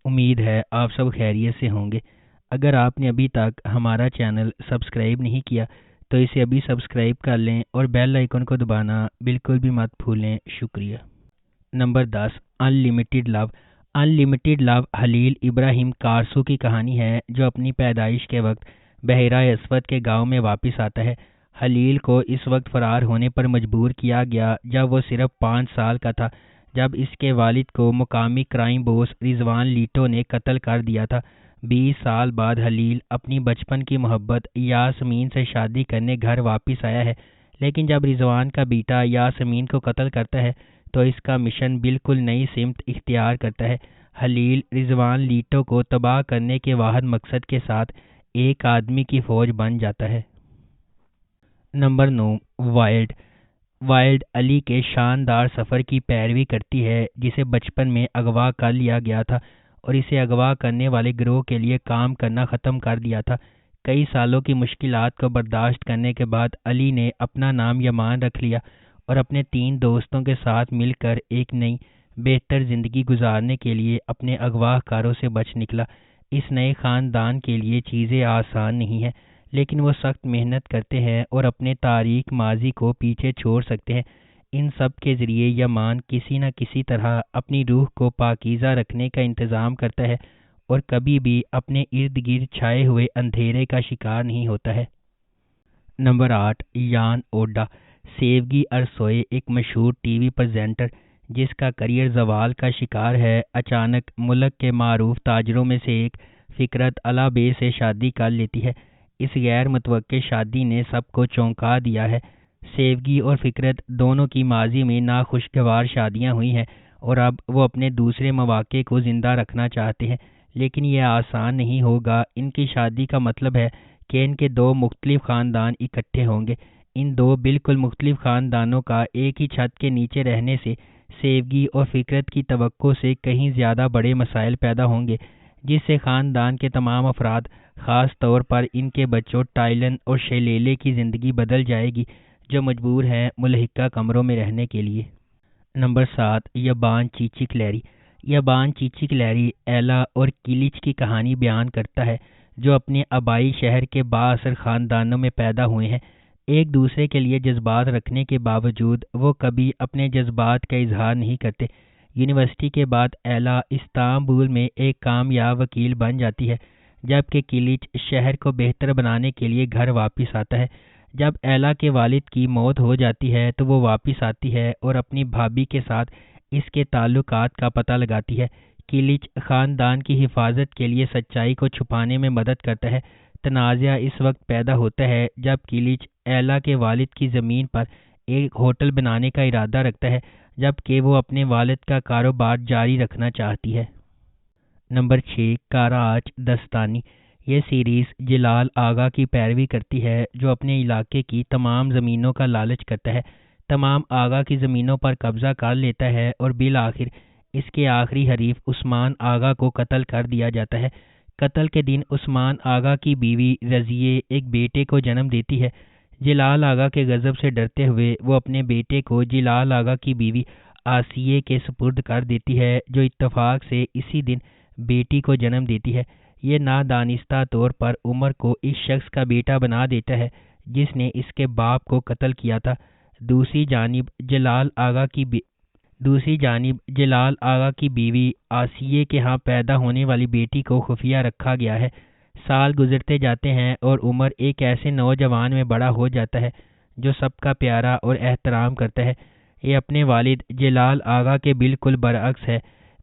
امید ہے آپ سب خیریت سے ہوں گے۔ اگر آپ نے ابھی تک ہمارا چینل سبسکرائب نہیں کیا تو اسے ابھی سبسکرائب کر لیں اور بیل آئیکن کو دبانا بالکل بھی مت بھولیں۔ شکریہ۔ نمبر 10، ان لمیٹڈ لو۔ ان لمیٹڈ لو خلیل ابراہیم کارسو کی کہانی ہے، جو اپنی پیدائش کے وقت بحیرہ اسود کے گاؤں میں واپس آتا ہے۔ خلیل کو اس وقت فرار ہونے پر مجبور کیا گیا جب وہ صرف 5 سال کا تھا، جب اس کے والد کو مقامی کرائم بوس رضوان لیٹو نے قتل کر دیا تھا۔ 20 سال بعد خلیل اپنی بچپن کی محبت یاسمین سے شادی کرنے گھر واپس آیا ہے، لیکن جب رضوان کا بیٹا یاسمین کو قتل کرتا ہے تو اس کا مشن بالکل نئی سمت اختیار کرتا ہے۔ خلیل رضوان لیٹو کو تباہ کرنے کے واحد مقصد کے ساتھ ایک آدمی کی فوج بن جاتا ہے۔ Number 9، wild. وائلڈ علی کے شاندار سفر کی پیروی کرتی ہے، جسے بچپن میں اغوا کر لیا گیا تھا اور اسے اغوا کرنے والے گروہ کے لیے کام کرنا ختم کر دیا تھا۔ کئی سالوں کی مشکلات کو برداشت کرنے کے بعد علی نے اپنا نام یمان رکھ لیا اور اپنے 3 دوستوں کے ساتھ مل کر ایک نئی بہتر زندگی گزارنے کے لیے اپنے اغوا کاروں سے بچ نکلا۔ اس نئے خاندان کے لیے چیزیں آسان نہیں ہیں، لیکن وہ سخت محنت کرتے ہیں اور اپنے تاریک ماضی کو پیچھے چھوڑ سکتے ہیں۔ ان سب کے ذریعے یمان کسی نہ کسی طرح اپنی روح کو پاکیزہ رکھنے کا انتظام کرتا ہے اور کبھی بھی اپنے ارد گرد چھائے ہوئے اندھیرے کا شکار نہیں ہوتا ہے۔ نمبر 8، یان اوڈا۔ سیوگی ارسوئے ایک مشہور ٹی وی پریزنٹر جس کا کریئر زوال کا شکار ہے، اچانک ملک کے معروف تاجروں میں سے ایک فکرت اللہ بے سے شادی کر لیتی ہے۔ اس غیر متوقع شادی نے سب کو چونکا دیا ہے۔ سیوگی اور فکرت دونوں کی ماضی میں ناخوشگوار شادیاں ہوئی ہیں اور اب وہ اپنے دوسرے مواقع کو زندہ رکھنا چاہتے ہیں، لیکن یہ آسان نہیں ہوگا۔ ان کی شادی کا مطلب ہے کہ ان کے 2 مختلف خاندان اکٹھے ہوں گے۔ ان 2 بالکل مختلف خاندانوں کا ایک ہی چھت کے نیچے رہنے سے سیوگی اور فکرت کی توقع سے کہیں زیادہ بڑے مسائل پیدا ہوں گے، جس سے خاندان کے تمام افراد، خاص طور پر ان کے بچوں ٹائلن اور شیلیلے کی زندگی بدل جائے گی، جو مجبور ہیں ملحقہ کمروں میں رہنے کے لیے۔ نمبر 7، یابان چیچک لیری۔ یابان چیچک لیری ایلا اور کیلچ کی کہانی بیان کرتا ہے، جو اپنے آبائی شہر کے بااثر خاندانوں میں پیدا ہوئے ہیں۔ ایک دوسرے کے لیے جذبات رکھنے کے باوجود وہ کبھی اپنے جذبات کا اظہار نہیں کرتے۔ یونیورسٹی کے بعد ایلا استنبول میں ایک کامیاب وکیل بن جاتی ہے، جبکہ کیلچ شہر کو بہتر بنانے کے لیے گھر واپس آتا ہے۔ جب ایلا کے والد کی موت ہو جاتی ہے تو وہ واپس آتی ہے اور اپنی بھابھی کے ساتھ اس کے تعلقات کا پتہ لگاتی ہے۔ کیلچ خاندان کی حفاظت کے لیے سچائی کو چھپانے میں مدد کرتا ہے۔ تنازعہ اس وقت پیدا ہوتا ہے جب کیلچ ایلا کے والد کی زمین پر ایک ہوٹل بنانے کا ارادہ رکھتا ہے، جبکہ وہ اپنے والد کا کاروبار جاری رکھنا چاہتی ہے۔ نمبر 6، کاراچ دستانی۔ یہ سیریز جلال آغا کی پیروی کرتی ہے، جو اپنے علاقے کی تمام زمینوں کا لالچ کرتا ہے، تمام آغا کی زمینوں پر قبضہ کر لیتا ہے اور بالآخر اس کے آخری حریف عثمان آغا کو قتل کر دیا جاتا ہے۔ قتل کے دن عثمان آغا کی بیوی رضیے ایک بیٹے کو جنم دیتی ہے۔ جلال آغا کے غضب سے ڈرتے ہوئے وہ اپنے بیٹے کو جلال آغا کی بیوی آسیے کے سپرد کر دیتی ہے، جو اتفاق سے اسی دن بیٹی کو جنم دیتی ہے۔ یہ نادانستہ طور پر عمر کو اس شخص کا بیٹا بنا دیتا ہے جس نے اس کے باپ کو قتل کیا تھا۔ دوسری جانب جلال آغا کی بیوی آسیے کے ہاں پیدا ہونے والی بیٹی کو خفیہ رکھا گیا ہے۔ سال گزرتے جاتے ہیں اور عمر ایک ایسے نوجوان میں بڑا ہو جاتا ہے جو سب کا پیارا اور احترام کرتا ہے۔ یہ اپنے والد جلال آغا کے بالکل برعکس ہے۔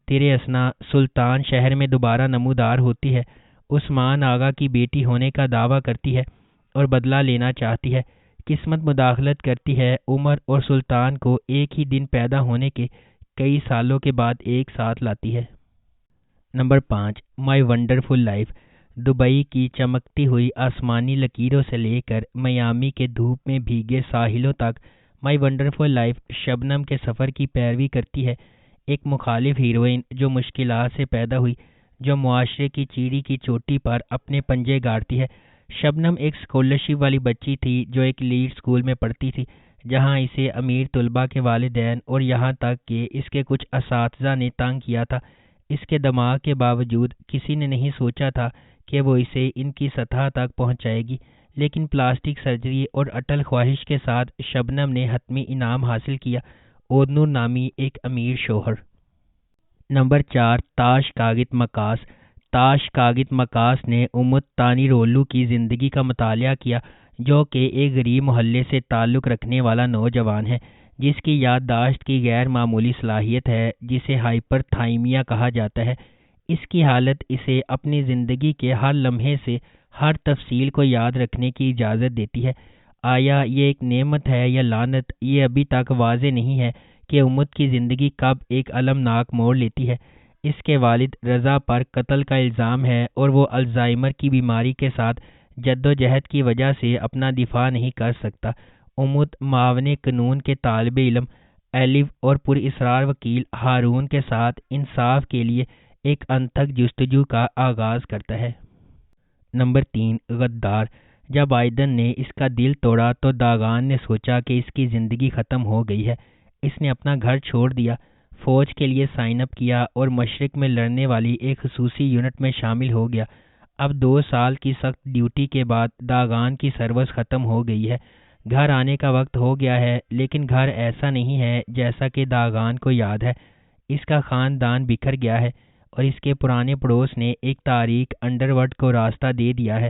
تیرے اسنا سلطان شہر میں دوبارہ نمودار ہوتی ہے، عثمان آغا کی بیٹی ہونے کا دعویٰ کرتی ہے اور بدلہ لینا چاہتی ہے۔ قسمت مداخلت کرتی ہے، عمر اور سلطان کو ایک ہی دن پیدا ہونے کے کئی سالوں کے بعد ایک ساتھ لاتی ہے۔ نمبر 5، مائی ونڈرفل لائف۔ دبئی کی چمکتی ہوئی آسمانی لکیروں سے لے کر میامی کے دھوپ میں بھیگے ساحلوں تک، مائی ونڈرفل لائف شبنم کے سفر کی پیروی کرتی ہے۔ ایک مخالف ہیروئن جو مشکلات سے پیدا ہوئی، جو معاشرے کی چیڑی کی چوٹی پر اپنے پنجے گاڑتی ہے۔ شبنم ایک اسکالرشپ والی بچی تھی جو ایک لیڈ اسکول میں پڑھتی تھی، جہاں اسے امیر طلباء کے والدین اور یہاں تک کہ اس کے کچھ اساتذہ نے تنگ کیا تھا۔ اس کے دماغ کے باوجود کسی نے نہیں سوچا تھا کہ وہ اسے ان کی سطح تک پہنچائے گی، لیکن پلاسٹک سرجری اور اٹل خواہش کے ساتھ شبنم نے حتمی انعام حاصل کیا، اودنور نامی ایک امیر شوہر۔ نمبر 4، تاش کاگت مکاس۔ تاش کاگت مکاس نے امت تانیرولو کی زندگی کا مطالعہ کیا، جو کہ ایک غریب محلے سے تعلق رکھنے والا نوجوان ہے جس کی یادداشت کی غیر معمولی صلاحیت ہے، جسے ہائپر تھائیمیا کہا جاتا ہے۔ اس کی حالت اسے اپنی زندگی کے ہر لمحے سے ہر تفصیل کو یاد رکھنے کی اجازت دیتی ہے۔ آیا یہ ایک نعمت ہے یا لعنت، یہ ابھی تک واضح نہیں ہے کہ امت کی زندگی کب ایک المناک موڑ لیتی ہے۔ اس کے والد رضا پر قتل کا الزام ہے اور وہ الزائمر کی بیماری کے ساتھ جدوجہد کی وجہ سے اپنا دفاع نہیں کر سکتا۔ امت معاون قانون کے طالب علم ایلو اور پر اصرار وکیل ہارون کے ساتھ انصاف کے لیے ایک انتھک جستجو کا آغاز کرتا ہے۔ نمبر 3، غدار۔ جب آئیدن نے اس کا دل توڑا تو داغان نے سوچا کہ اس کی زندگی ختم ہو گئی ہے۔ اس نے اپنا گھر چھوڑ دیا، فوج کے لیے سائن اپ کیا اور مشرق میں لڑنے والی ایک خصوصی یونٹ میں شامل ہو گیا۔ اب 2 سال کی سخت ڈیوٹی کے بعد داغان کی سروس ختم ہو گئی ہے۔ گھر آنے کا وقت ہو گیا ہے، لیکن گھر ایسا نہیں ہے جیسا کہ داغان کو یاد ہے۔ اس کا خاندان بکھر گیا ہے اور اس کے پرانے پڑوس نے ایک تاریک انڈرورلڈ کو راستہ دے دیا ہے۔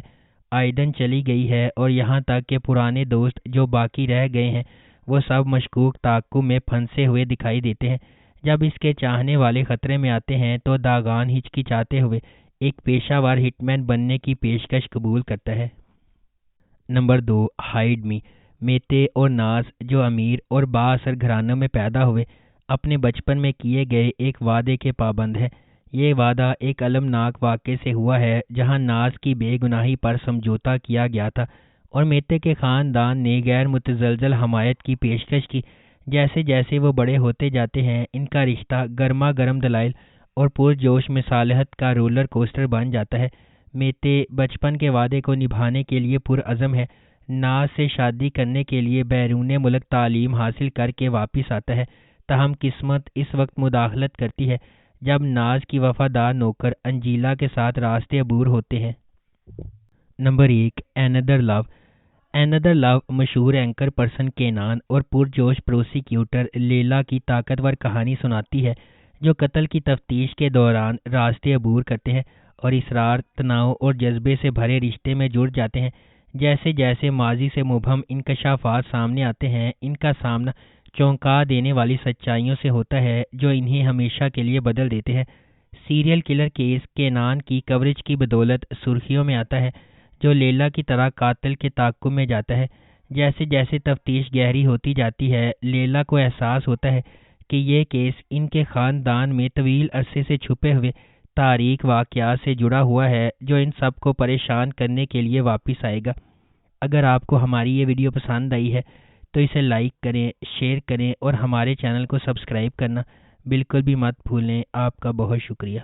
آئیدن چلی گئی ہے اور یہاں تک کہ پرانے دوست جو باقی رہ گئے ہیں وہ سب مشکوک تعاقب میں پھنسے ہوئے دکھائی دیتے ہیں۔ جب اس کے چاہنے والے خطرے میں آتے ہیں تو داغان ہچکچاتے ہوئے ایک پیشہ ور ہٹ مین بننے کی پیشکش قبول کرتا ہے۔ نمبر 2، ہائیڈ می۔ میتے اور ناز، جو امیر اور بااثر گھرانوں میں پیدا ہوئے، اپنے بچپن میں کیے گئے ایک وعدے کے پابند ہیں۔ یہ وعدہ ایک المناک واقعے سے ہوا ہے جہاں ناز کی بے گناہی پر سمجھوتا کیا گیا تھا اور میتے کے خاندان نے غیر متزلزل حمایت کی پیشکش کی۔ جیسے جیسے وہ بڑے ہوتے جاتے ہیں، ان کا رشتہ گرما گرم دلائل اور پرجوش مصالحت کا رولر کوسٹر بن جاتا ہے۔ میتے بچپن کے وعدے کو نبھانے کے لیے پرعزم ہے، ناز سے شادی کرنے کے لیے بیرون ملک تعلیم حاصل کر کے واپس آتا ہے، تاہم قسمت اس وقت مداخلت کرتی ہے جب ناز کی وفادار نوکر انجیلا کے ساتھ راستے عبور ہوتے ہیں۔ نمبر 1، اینادر لو۔ اینادر لو مشہور اینکر پرسن کینان اور پرجوش پروسیکیوٹر لیلا کی طاقتور کہانی سناتی ہے جو قتل کی تفتیش کے دوران راستے عبور کرتے ہیں اور اصرار، تناؤ اور جذبے سے بھرے رشتے میں جڑ جاتے ہیں۔ جیسے جیسے ماضی سے مبہم انکشافات سامنے آتے ہیں، ان کا سامنا چونکا دینے والی سچائیوں سے ہوتا ہے جو انہیں ہمیشہ کے لیے بدل دیتے ہیں۔ سیریل کلر کیس کینان کی کوریج کی بدولت سرخیوں میں آتا ہے، جو لیلا کی طرح قاتل کے تعاقب میں جاتا ہے۔ جیسے جیسے تفتیش گہری ہوتی جاتی ہے، لیلا کو احساس ہوتا ہے کہ یہ کیس ان کے خاندان میں طویل عرصے سے چھپے ہوئے تاریک واقعات سے جڑا ہوا ہے جو ان سب کو پریشان کرنے کے لیے واپس آئے گا۔ اگر آپ کو ہماری یہ ویڈیو پسند آئی ہے تو اسے لائک کریں، شیئر کریں اور ہمارے چینل کو سبسکرائب کرنا بالکل بھی مت بھولیں۔ آپ کا بہت شکریہ۔